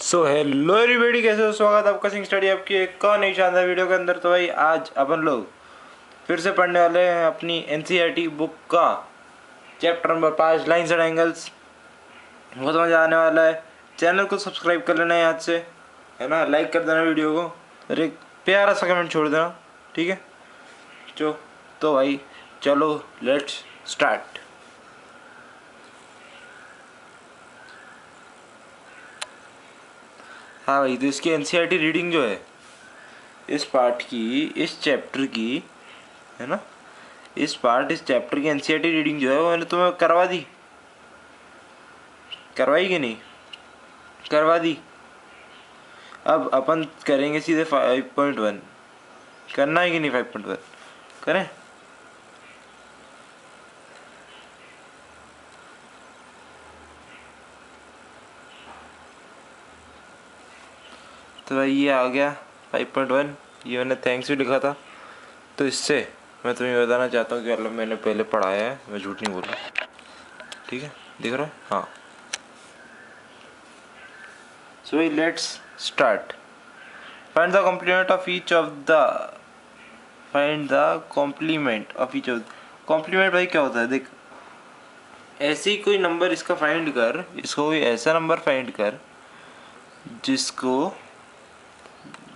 So hello everybody, कैसे हो? स्वागत है आपका सिंह स्टडी आपकी एक और नई शानदार वीडियो के अंदर। तो भाई आज अपन लोग फिर से पढ़ने वाले हैं अपनी एनसीईआरटी बुक का chapter number 5 lines and angles. बहुत मज़ा आने वाला है। चैनल को सब्सक्राइब कर लेना याद से, है ना। लाइक कर देना वीडियो को और एक प्यारा सा कमेंट छोड़ देना, ठीक है। तो भाई चलो लेट्स स्टार्ट। हाँ भाई, तो इसकी एनसीईआरटी रीडिंग जो है इस पार्ट की, इस चैप्टर की, है ना, इस चैप्टर की एनसीईआरटी रीडिंग जो है वो मैंने तुम्हें करवा दी। करवाई कि नहीं? करवा दी। अब अपन करेंगे सीधे 5.1। करना है कि नहीं? 5.1 करें। तो भाई ये आ गया 5.1। ये मैंने थैंक्स भी लिखा था। तो इससे मैं तुम्हें बताना चाहता हूँ कि मतलब मैंने पहले पढ़ाया है, मैं झूठ नहीं बोल रहा, ठीक है। दिख रहा है? हाँ। सो भाई let's start. Find the complement of each of the complement भाई क्या होता है? देख, ऐसे ही कोई नंबर इसका फाइंड कर, इसको कोई ऐसा नंबर फाइंड कर जिसको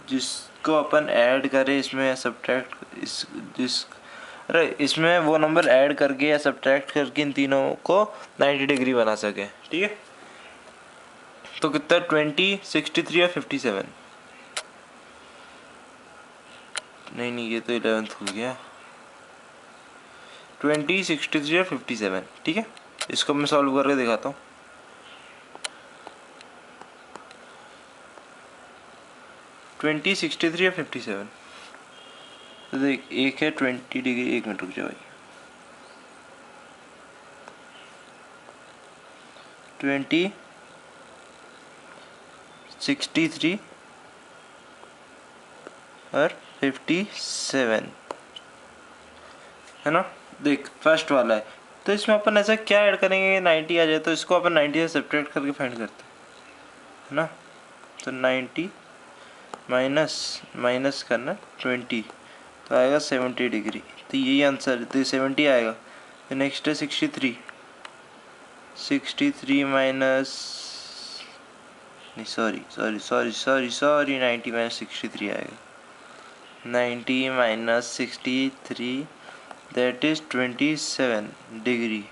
जिसको अपन ऐड करें इसमें या सब्ट्रैक्ट अरे इसमें वो नंबर ऐड करके या सब्ट्रैक्ट करके इन तीनों को 90 डिग्री बना सके, ठीक है। तो कितना? 20, 63 या 57? नहीं, ये तो 11th हो गया। 20, 63 या 57, ठीक है। इसको मैं सॉल्व करके दिखाता हूँ। 20, 63 या 57? तो देख, एक है 20 डिग्री। एक मिनट रुक जाओ भाई। 20, 63 और 57, है ना। देख फर्स्ट वाला है, तो इसमें अपन ऐसा क्या ऐड करेंगे 90 आ जाए? तो इसको अपन 90 से सब्ट्रैक्ट करके फाइंड करते हैं, है ना। तो 90 माइनस करना 20, तो आएगा 70 डिग्री। तो यही आंसर, तो 70 आएगा। तो नेक्स्ट है 63। 63 माइनस, नहीं सॉरी 90 माइनस 63 आएगा। 90 माइनस 63, दैट इज 27 डिग्री।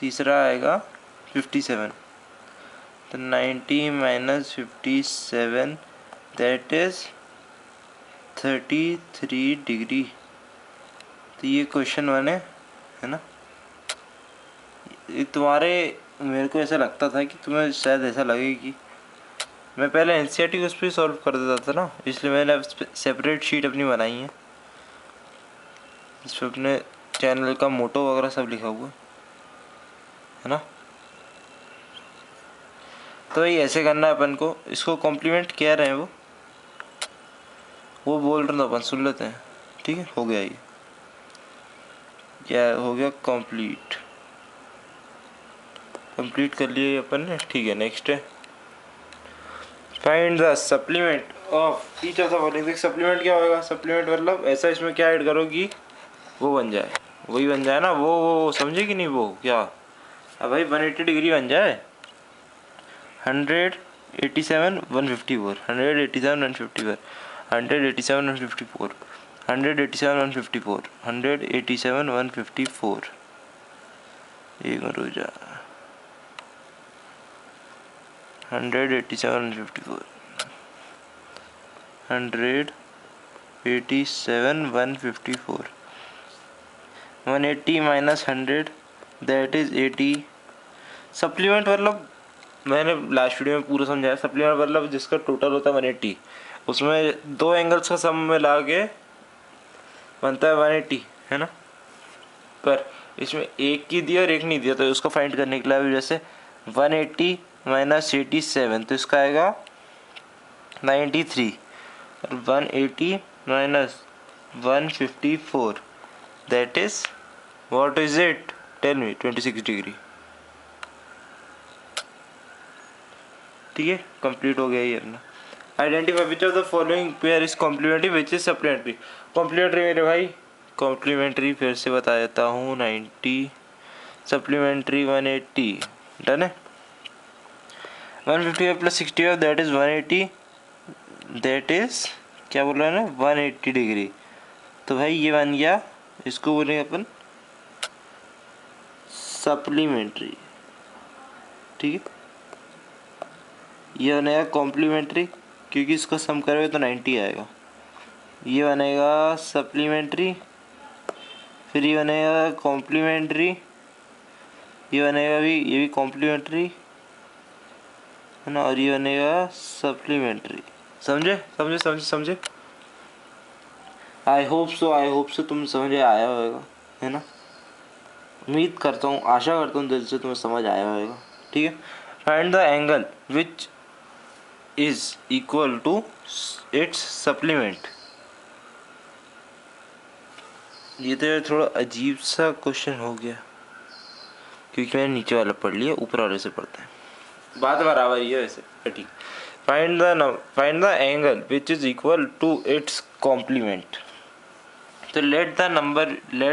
तीसरा आएगा 57। तो 90 माइनस 57, दैट इज 33 डिग्री। तो ये क्वेश्चन 1 है ना। ये तुम्हारे, मेरे को ऐसा लगता था कि तुम्हें शायद ऐसा लगे कि मैं पहले एनसीईआरटी को उस पर सॉल्व कर देता था ना, इसलिए मैंने अब सेपरेट शीट अपनी बनाई है। इस पर अपने चैनल का मोटो वगैरह सब लिखा हुआ है ना। तो ये ऐसे करना है अपन को। इसको कॉम्प्लीमेंट कह रहे हैं वो बोल रहे हैं, तो अपन सुन लेते हैं, ठीक है। हो गया, ये क्या हो गया? कंप्लीट कर लिए अपन ने, ठीक है। नेक्स्ट है find the supplement of each of the following. Supplement क्या होगा? सप्लीमेंट मतलब ऐसा, इसमें क्या ऐड करोगी वो बन जाए, वही बन जाए ना। वो समझे कि नहीं? वो क्या? अब भाई 180 डिग्री बन जाए। 187 154, 187 154, 187 154, 187 154, 187 154। एक मिनट रुक जा। 187 154, 187 154, 180 माइनस 100, दैट इज 80। सप्लीमेंट मतलब मैंने लास्ट वीडियो में पूरा समझाया। सप्लीमेंट मतलब जिसका टोटल होता है 180, उसमें दो एंगल्स का सम मिला के बनता है 180, है ना। पर इसमें एक की दिया और एक नहीं दिया, तो उसको फाइंड करने के लिए जैसे 180 माइनस 87, तो इसका आएगा 93। और 180 minus 154, that is what is it? Tell me. 26 degree. ठीक है, कंप्लीट हो गया ये अपना। Identify which of the following pair is complementary which is supplementary. Complementary मेरे भाई, कॉम्प्लीमेंट्री फिर से बता देता हूँ 90, सप्लीमेंट्री 180, डन है। 155 plus 65 that is 180, that is क्या बोल रहा है ना 180 डिग्री। तो भाई ये बन गया, इसको बोलेंगे अपन सप्लीमेंट्री, ठीक है। ये बनेगा कॉम्प्लीमेंट्री क्योंकि इसको सम करोगे तो 90 आएगा। ये बनेगा सप्लीमेंट्री, फिर ये बनेगा कॉम्प्लीमेंट्री, ये बनेगा भी, ये भी कॉम्प्लीमेंट्री है ना, और ये बनेगा सप्लीमेंट्री। समझे समझे समझे समझे? आई होप सो तुम समझ आया होगा, है ना। उम्मीद करता हूँ, आशा करता हूँ दिल से तुम्हें समझ आया होगा, ठीक है। Find the angle which is equal to its supplement. ये तो यार थोड़ा अजीब सा क्वेश्चन हो गया क्योंकि मैंने नीचे वाला पढ़ लिया, ऊपर वाले से पढ़ते हैं, बात बराबर ही है वैसे, ठीक। Find the angle which is equal to its complement. तो let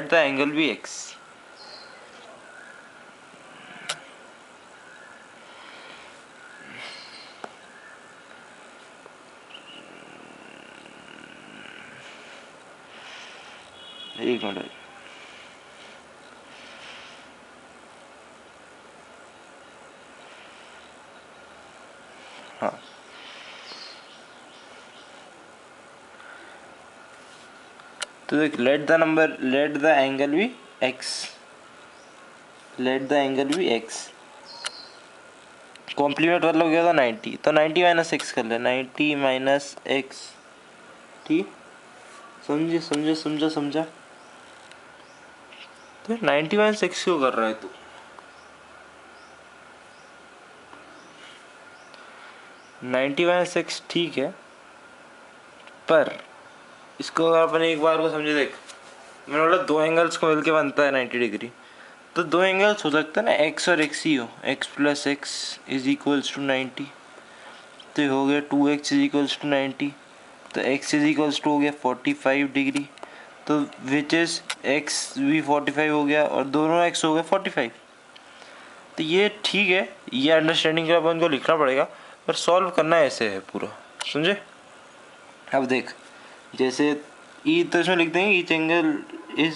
the angle be x. एक मिनट, हाँ तो देख, let the angle be x, let the angle be x. Complement मतलब क्या था 90, तो 90 माइनस एक्स कर ले, 90 माइनस एक्स, ठीक। समझा। तो 90 माइनस एक्स क्यों कर रहा है तू? नाइन्टी माइनस एक्स ठीक है, पर इसको अगर अपन एक बार को समझे, देख मैंने बोला दो एंगल्स को मिलके बनता है 90 डिग्री, तो दो एंगल्स हो सकता है ना, एक्स और एक्स ही हो, x plus x is equals to 90, तो हो गया 2x इज इक्वल्स टू 90, तो x इज इक्वल्स टू हो गया 45 डिग्री, तो विच इज x भी 45 हो गया और दोनों x हो गए 45। तो ये ठीक है, ये अंडरस्टैंडिंग के अपन को लिखना पड़ेगा, पर सॉल्व करना ऐसे है पूरा, समझे। अब देख, जैसे ई तो इसमें लिख देंगे ईच एंगल इज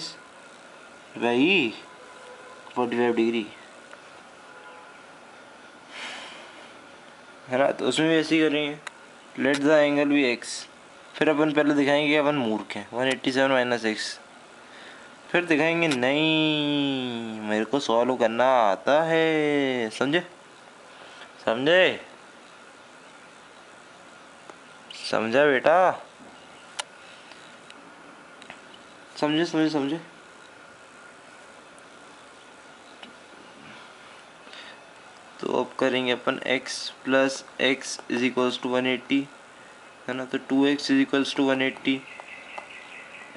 भाई 45 डिग्री, है ना, तो उसमें भी ऐसे ही करेंगे, let the angle be x. फिर अपन पहले दिखाएंगे कि अपन मूर्ख हैं, 187 माइनस एक्स, फिर दिखाएंगे नहीं मेरे को सॉल्व करना आता है, समझे समझा बेटा, समझे। तो अब करेंगे अपन x plus x is equals to 180, है ना, तो 2x is equals to 180,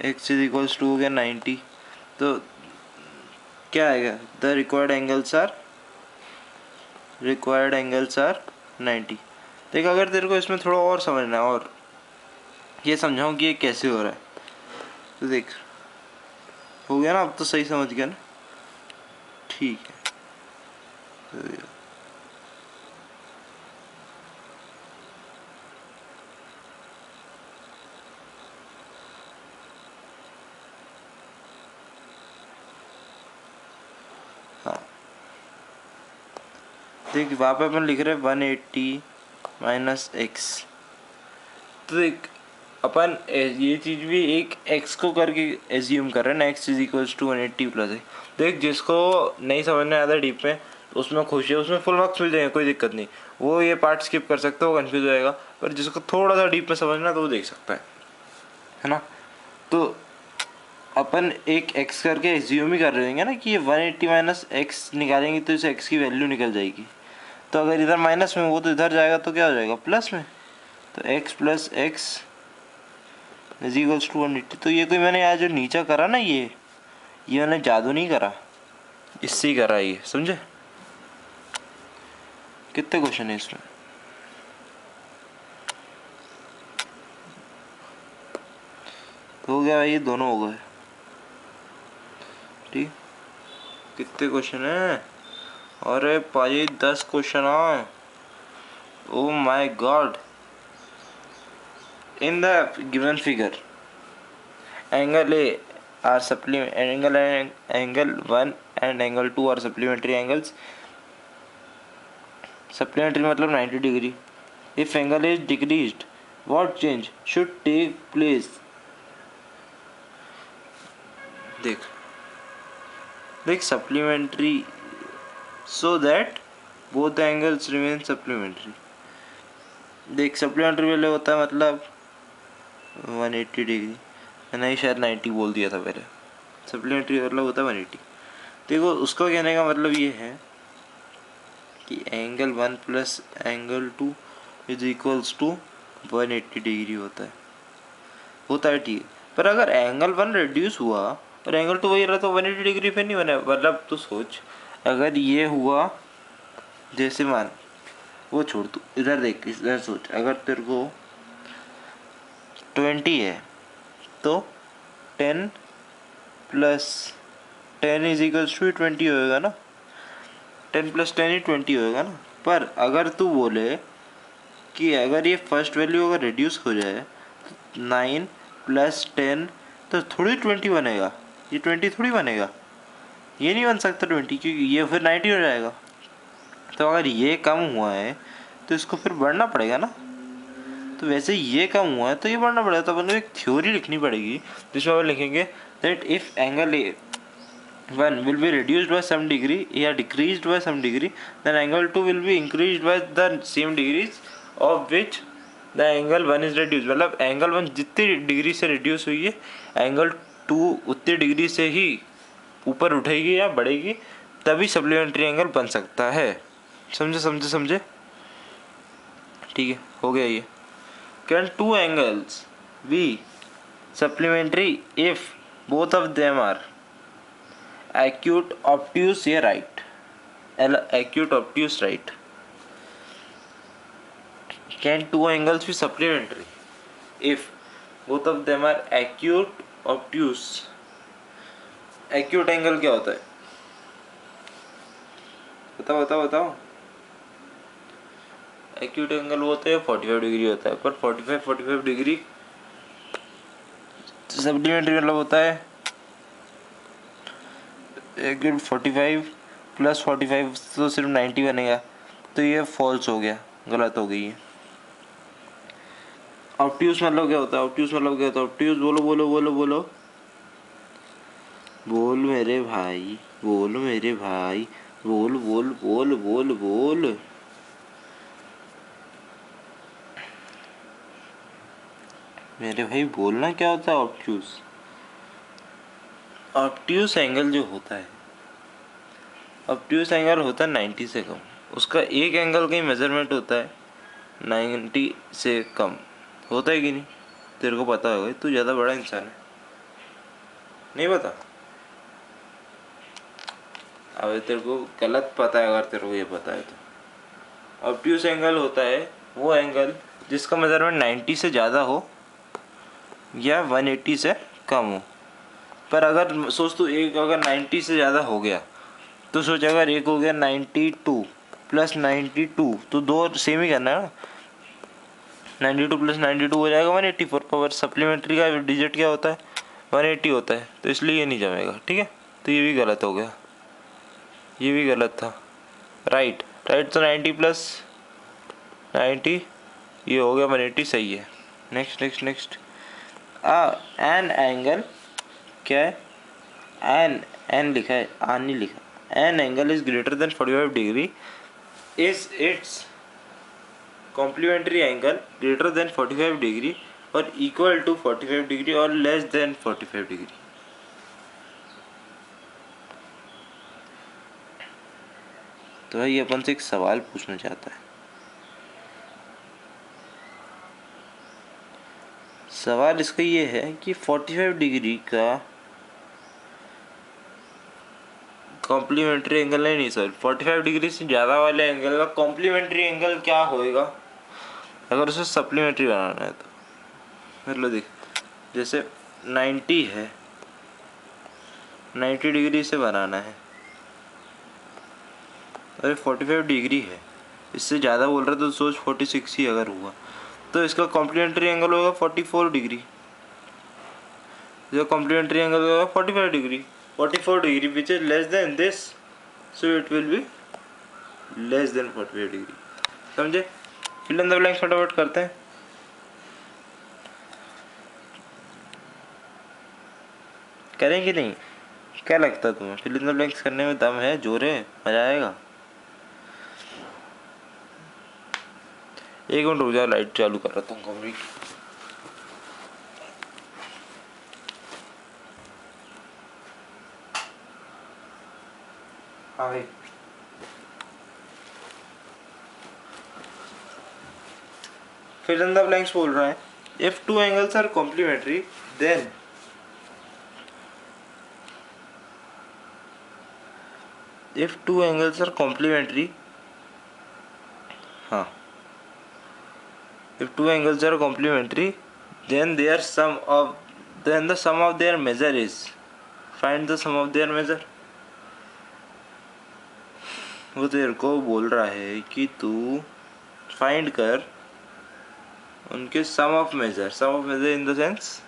x is equals to हो गया 90, तो क्या आएगा, द रिक्वायर्ड एंगल्स आर 90। देख, अगर तेरे को इसमें थोड़ा और समझना है और ये समझाऊँ कि ये कैसे हो रहा है, तो देख हो गया ना, अब तो सही समझ गया ना, ठीक है। हाँ देख, वहाँ पे अपन लिख रहे हैं 180 माइनस एक्स, तो देख अपन ये चीज़ भी एक x को करके एज्यूम कर रहे हैं ना, x is equals to 180 plus x. देख, जिसको नहीं समझने आता डीप में तो उसमें खुशी है, उसमें फुल मार्क्स मिल जाएंगे, कोई दिक्कत नहीं, वो ये पार्ट स्किप कर सकते हो, कंफ्यूज हो जाएगा, पर जिसको थोड़ा सा डीप में समझना तो वो देख सकता है ना। तो अपन एक x करके एज्यूम ही कर रहे होंगे ना कि ये 180 माइनस एक्स निकालेंगे तो इस x की वैल्यू निकल जाएगी, तो अगर इधर माइनस में वो तो इधर जाएगा तो क्या हो जाएगा प्लस में, तो x plus x is equals to 180। तो ये कोई मैंने आज जो नीचा करा ना, ये मैंने जादू नहीं करा, इससे ही करा ये, समझे। कितने क्वेश्चन है इसमें, तो हो गया भाई, ये दोनों हो गए। ठीक, कितने क्वेश्चन है? अरे भाई 10 क्वेश्चन है। Oh my God. In the given figure angle A are supplement angle 1 and angle 2 are supplementary angles. Supplementary मतलब 90 degree. If angle is decreased, what change should take place? देख देख supplementary so that both the angles remain supplementary. देख supplementary वाले होता है मतलब 180 degree, नहीं शायद 90 बोल दिया था पहले। सप्लीमेंट्री मतलब होता है 180। देखो उसको कहने का मतलब ये है कि angle 1 plus angle 2 is equals to 180 degree होता है ठीक है। पर अगर एंगल 1 रिड्यूस हुआ और एंगल 2 वही रहा तो 180 डिग्री फिर नहीं बना। मतलब तू सोच, अगर ये हुआ, जैसे मान, वो छोड़ तू, इधर देख, इधर सोच, अगर तेरे को 20 है तो 10 प्लस 10 इज इक्वल्स टू 20 होएगा ना। 10 प्लस 10 ही 20 होएगा ना। पर अगर तू बोले कि अगर ये फर्स्ट वैल्यू अगर रिड्यूस हो जाए 9 प्लस 10 तो थोड़ी 20 बनेगा, ये 20 थोड़ी बनेगा, ये नहीं बन सकता 20, क्योंकि ये फिर 90 हो जाएगा। तो अगर ये कम हुआ है तो इसको फिर बढ़ना पड़ेगा ना। तो वैसे ये कम हुआ है तो ये बढ़ना पड़ेगा। तो अपन को एक थ्योरी लिखनी पड़ेगी जिसमें अपन लिखेंगे that if angle A 1 will be reduced by some degree या decreased by some degree, then angle 2 will be increased by the same degrees of which the angle 1 is reduced। मतलब एंगल 1 जितनी degree से reduce हुई है angle 2 उतनी degree से ही ऊपर उठेगी या बढ़ेगी, तभी सप्लीमेंट्री एंगल बन सकता है। समझे समझे समझे? ठीक है, हो गया ये। Can two angles be supplementary if both of them are acute obtuse या right? acute obtuse right. Can two angles be supplementary if both of them are acute obtuse? acute angle क्या होता है? बताओ बताओ बताओ। acute angle वो होता है 45 डिग्री होता है, पर 45 डिग्री सप्लीमेंट्री मतलब होता है 45 प्लस 45 तो सिर्फ 90 बनेगा। तो ये फॉल्स हो गया, गलत हो गई है। ऑब्ट्यूज मतलब क्या होता है? ऑब्ट्यूज मतलब क्या होता है? ऑब्ट्यूज बोलो बोलो बोलो बोलो, बोल मेरे भाई, बोल मेरे भाई, बोल बोल बोल बोल बोल। मेरे भाई बोलना क्या होता है ऑब्ट्यूज? ऑब्ट्यूज एंगल जो होता है, ऑब्ट्यूज एंगल होता है 90 से कम। उसका एक एंगल का ही मेजरमेंट होता है 90 से कम। होता है कि नहीं? तेरे को पता होगा, तू ज़्यादा बड़ा इंसान है। नहीं पता? अब तेरे को गलत पता है, अगर तेरे को ये पता है तो। ऑब्ट्यूज एंगल होता है वो एंगल जिसका मेजरमेंट 90 से ज़्यादा हो या 180 से कम हो। पर अगर सोच तू, एक अगर 90 से ज़्यादा हो गया तो सोच, अगर एक हो गया 92 प्लस 92, तो दो सेम ही करना है ना। 92 प्लस 92 हो जाएगा 180। पर सप्लीमेंट्री का डिजिट क्या होता है? 180 होता है, तो इसलिए ये नहीं जमेगा। ठीक है, तो ये भी गलत हो गया, ये भी गलत था। राइट राइट, तो 90 प्लस 90 ये हो गया 180, सही है। Next next next. An angle क्या है? एन लिखा है, आन नहीं लिखा। An angle is greater than 45 degree is its complementary angle greater than 45 degree और इक्वल टू 45 डिग्री और लेस देन 45 डिग्री। तो भाई अपन से एक सवाल पूछना चाहता है। सवाल इसका ये है कि 45 डिग्री का कॉम्प्लीमेंट्री एंगल नहीं सर, 45 डिग्री से ज़्यादा वाले एंगल का कॉम्प्लीमेंट्री एंगल क्या होएगा अगर उसे सप्लीमेंट्री बनाना है तो। मतलब देख, जैसे 90 है, 90 डिग्री से बनाना है। अरे 45 डिग्री है, इससे ज़्यादा बोल रहे तो सोच 46 ही अगर हुआ तो इसका कॉम्प्लीमेंट्री एंगल होगा 44 डिग्री। इसका कॉम्प्लीमेंट्री एंगल होगा 45 degree. 44 degree which is less than this, so it will be less than 45 degree. समझे? फिल इन द ब्लैंक्स फटाफट करते हैं। करेंगे नहीं? क्या लगता है तुम्हें? फिल इन द ब्लैंक्स करने में दम है, जोर है, मजा आएगा। एक मिनट रुक जाओ, लाइट चालू कर रहा हूँ कभी। हाँ भाई, फिल इन द ब्लैंक्स बोल रहा है। If two angles are complementary then if two angles are complementary, if two angles are complementary, then the sum of their measure is, find the sum of their measure। वो तेरे को बोल रहा है कि तू फाइंड कर उनके sum of measure in the sense,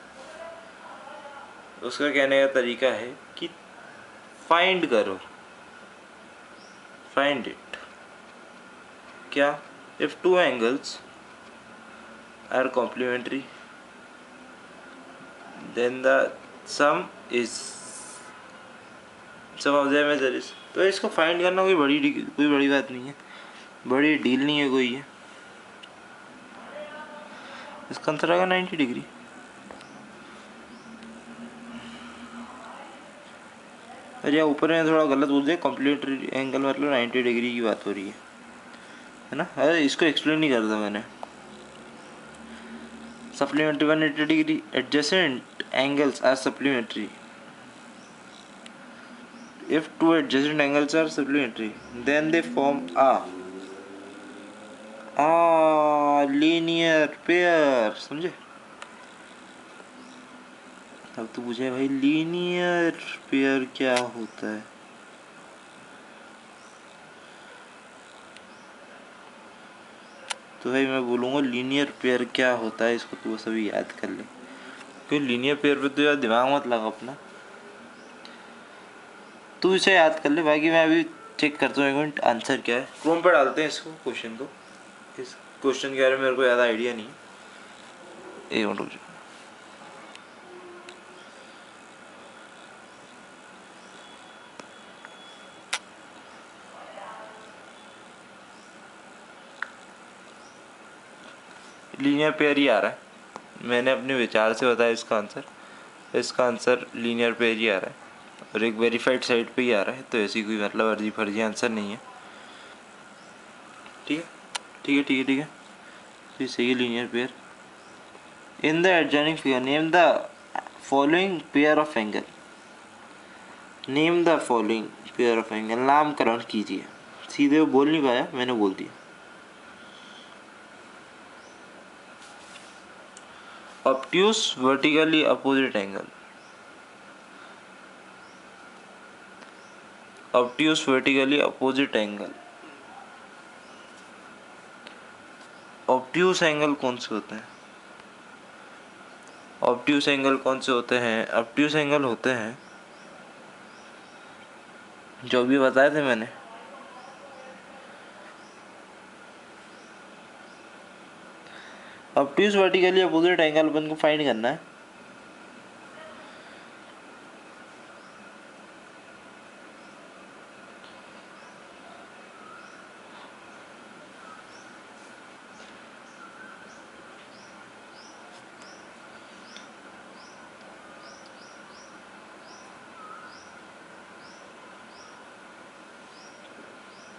उसका कहने का तरीका है कि फाइंड करो, फाइंड इट। क्या? If two angles are complementary then the sum of their measure is. तो इसको फाइंड करना कोई बड़ी बात नहीं है, बड़ी डील नहीं है कोई है। इसका आंसर आएगा 90 डिग्री। अरे यार ऊपर में थोड़ा गलत बोल दिया, कॉम्प्लीमेंट्री एंगल मतलब 90 डिग्री की बात हो रही है ना। अरे इसको एक्सप्लेन नहीं करता मैंने। Supplementary 180 degree, adjacent angles are supplementary. If two adjacent angles are supplementary, then they form a linear pair। समझे? अब तो पूछे भाई लीनियर पेयर क्या होता है। तो भाई मैं बोलूँगा लीनियर पेयर क्या होता है, इसको तू सभी याद कर ले, क्योंकि लीनियर पेयर पे तो यार दिमाग मत लगा अपना, तू इसे याद कर ले। बाकी मैं अभी चेक करता हूँ एक मिनट आंसर क्या है। क्रोम पर डालते हैं इसको, क्वेश्चन को। इस क्वेश्चन के बारे में मेरे को ज़्यादा आइडिया नहीं है। एक मिनट रुक जाओ। लीनियर पेयर ही आ रहा है, मैंने अपने विचार से बताया इसका आंसर लीनियर पेयर ही आ रहा है और एक वेरीफाइड साइट पे ही आ रहा है, तो ऐसी कोई मतलब अर्जी फर्जी आंसर नहीं है। ठीक है ठीक है ठीक है ठीक है, तो सही है linear pair. In the adjoining figure name the following pair of angle. Name the following pair of angle, नामकरण कीजिए। सीधे वो बोल नहीं पाया, मैंने बोल दिया। obtuse vertically opposite angle, obtuse vertically opposite angle। obtuse angle कौन से होते हैं? obtuse एंगल कौन से होते हैं? obtuse एंगल होते हैं जो भी बताए थे मैंने। obtuse vertically opposite एंगल अपन को फाइंड करना है।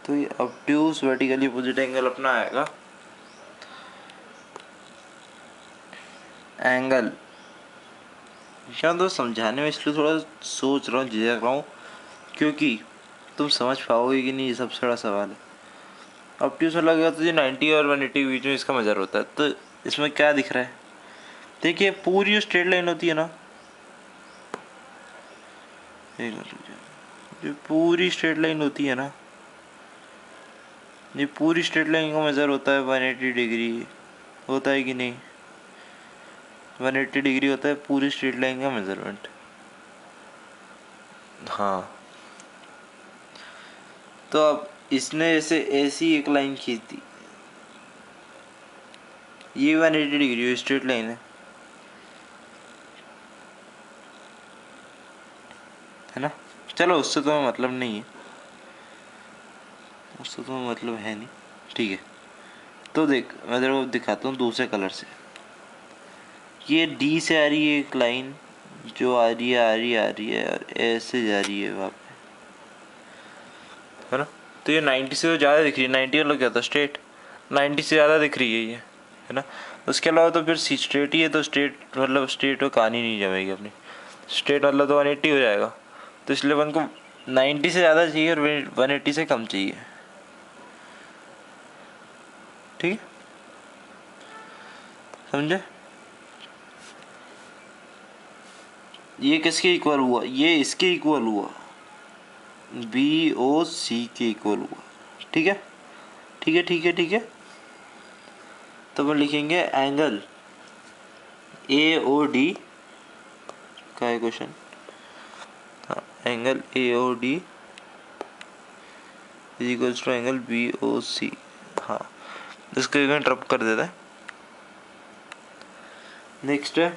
तो ये obtuse vertically opposite एंगल अपना आएगा एंगल। क्या दोस्त समझाने में इसलिए थोड़ा सोच रहा हूँ, झिझक रहा हूँ, क्योंकि तुम समझ पाओगे कि नहीं, ये सबसे बड़ा सवाल है। ऑब्ट्यूज वाला क्या होता है? 90 और 180 के बीच में इसका मेजर होता है। तो इसमें क्या दिख रहा है? देखिए पूरी जो स्ट्रेट लाइन होती है ना, एक मिनट रुक जाओ। जो पूरी स्ट्रेट लाइन होती है ना, ये पूरी स्ट्रेट लाइन का मेजर होता है 180 डिग्री, होता है कि नहीं? 180 डिग्री होता है पूरी स्ट्रेट लाइन का मेजरमेंट। हाँ, तो अब इसने ऐसे ऐसी एक लाइन खींच दी, ये 180 डिग्री स्ट्रेट लाइन है ना? चलो उससे तो मतलब नहीं है, उससे तो मतलब है नहीं, ठीक है। तो देख, मैं तेरे को दिखाता हूँ दूसरे कलर से। ये डी से आ रही है एक लाइन, जो आ रही है आ रही है आ रही है और ऐसे जा रही है वहाँ पे, है ना? तो ये 90 से तो ज़्यादा दिख रही है, 90 वाला क्या था स्ट्रेट, 90 से ज़्यादा दिख रही है ये, है ना? उसके अलावा तो फिर सी स्ट्रेट ही है, तो स्ट्रेट मतलब स्ट्रेट में कहानी नहीं जमेगी अपनी, स्ट्रेट मतलब तो 180 हो जाएगा। तो इसलिए वन को 90 से ज़्यादा चाहिए और 180 से कम चाहिए, ठीक है, समझे? ये किसके इक्वल हुआ? ये इसके इक्वल हुआ, बी ओ सी के इक्वल हुआ, ठीक है, ठीक है, ठीक है, ठीक है। तो हम लिखेंगे एंगल ए ओ डी का है क्वेश्चन, हाँ, angle A O D is equals to angle B O C, हाँ, इसको एक मिनट रब कर देता है। नेक्स्ट है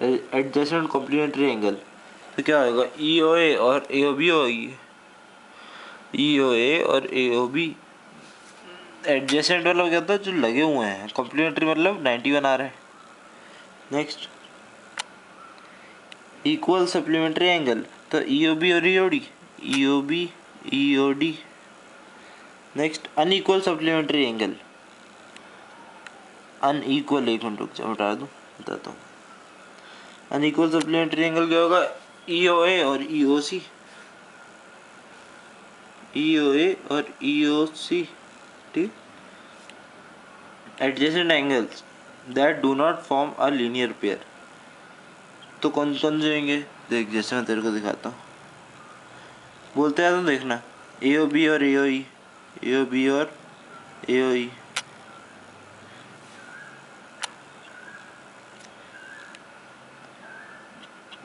एडजेसेंट कॉम्प्लीमेंट्री एंगल, तो क्या होगा? ई ओ ए और ए ओ बी होगी, ई ओ ए और ए ओ बी। एडजेसेंट मतलब क्या होता है? जो लगे हुए हैं, कॉम्प्लीमेंट्री मतलब 91 आ रहा है। नेक्स्ट इक्वल सप्लीमेंट्री एंगल, तो ई ओ बी और E O D, E O B E O D. Next unequal supplementary angle, unequal, एक मिनट रुक जाओ हटा दूँ, बताता हूँ। अनइक्वल सप्लीमेंट्री एंगल क्या होगा? ई ओ ए और ई ओ सी, ई ओ ए और ई ओ सी, ठीक। Adjacent angles that do not form a linear pair, तो कौन कौन से होंगे? देख, जैसे मैं तेरे को दिखाता हूँ, बोलते हैं तो देखना, ए ओ बी और ए ओ ई, ए ओ बी और ए ओ ई।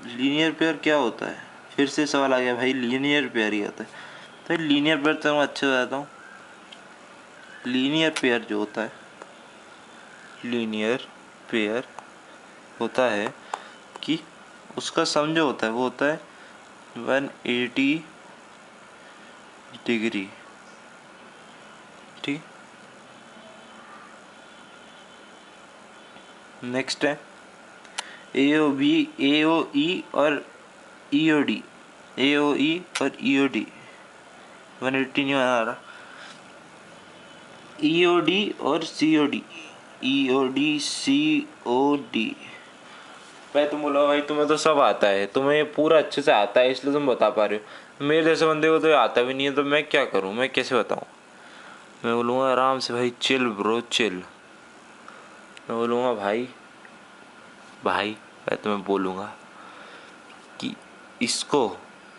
लीनियर पेयर क्या होता है? फिर से सवाल आ गया भाई, लीनियर पेयर ही होता है। तो लीनियर पेयर तो मैं अच्छे बताता हूँ। लीनियर पेयर जो होता है, लीनियर पेयर होता है कि उसका सम जो होता है वो होता है 180 डिग्री, ठीक। नेक्स्ट है ए ओ बी, ए ओ ई और ई ओ डी, ए ओ ई और ई ओ डी, 180 नहीं आ रहा, ई ओ डी और C O D, E O D C O D. भाई तुम बोलो भाई तुम्हें तो सब आता है, तुम्हें ये पूरा अच्छे से आता है इसलिए तुम बता पा रहे हो, मेरे जैसे बंदे को तो ये आता भी नहीं है, तो मैं क्या करूँ, मैं कैसे बताऊँ? मैं बोलूँगा आराम से भाई, चिल ब्रो चिल। मैं बोलूँगा भाई, भाई मैं तुम्हें बोलूँगा कि इसको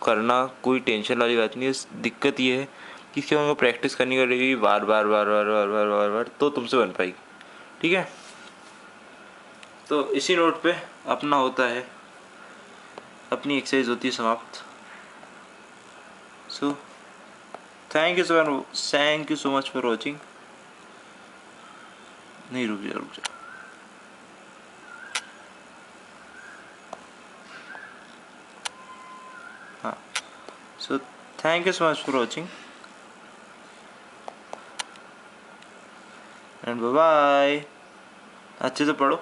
करना कोई टेंशन वाली बात नहीं है। दिक्कत ये है कि इसके बाद प्रैक्टिस करनी पड़ेगी बार बार बार बार बार बार बार बार, तो तुमसे बन पाएगी, ठीक है। तो इसी नोट पे अपना होता है, अपनी एक्सरसाइज होती है समाप्त। So thank you so much for watching. नहीं, रुक जा रुक जा, हाँ। So thank you so much for watching and bye bye. अच्छे से पढ़ो,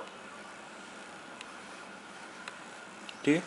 ठीक है।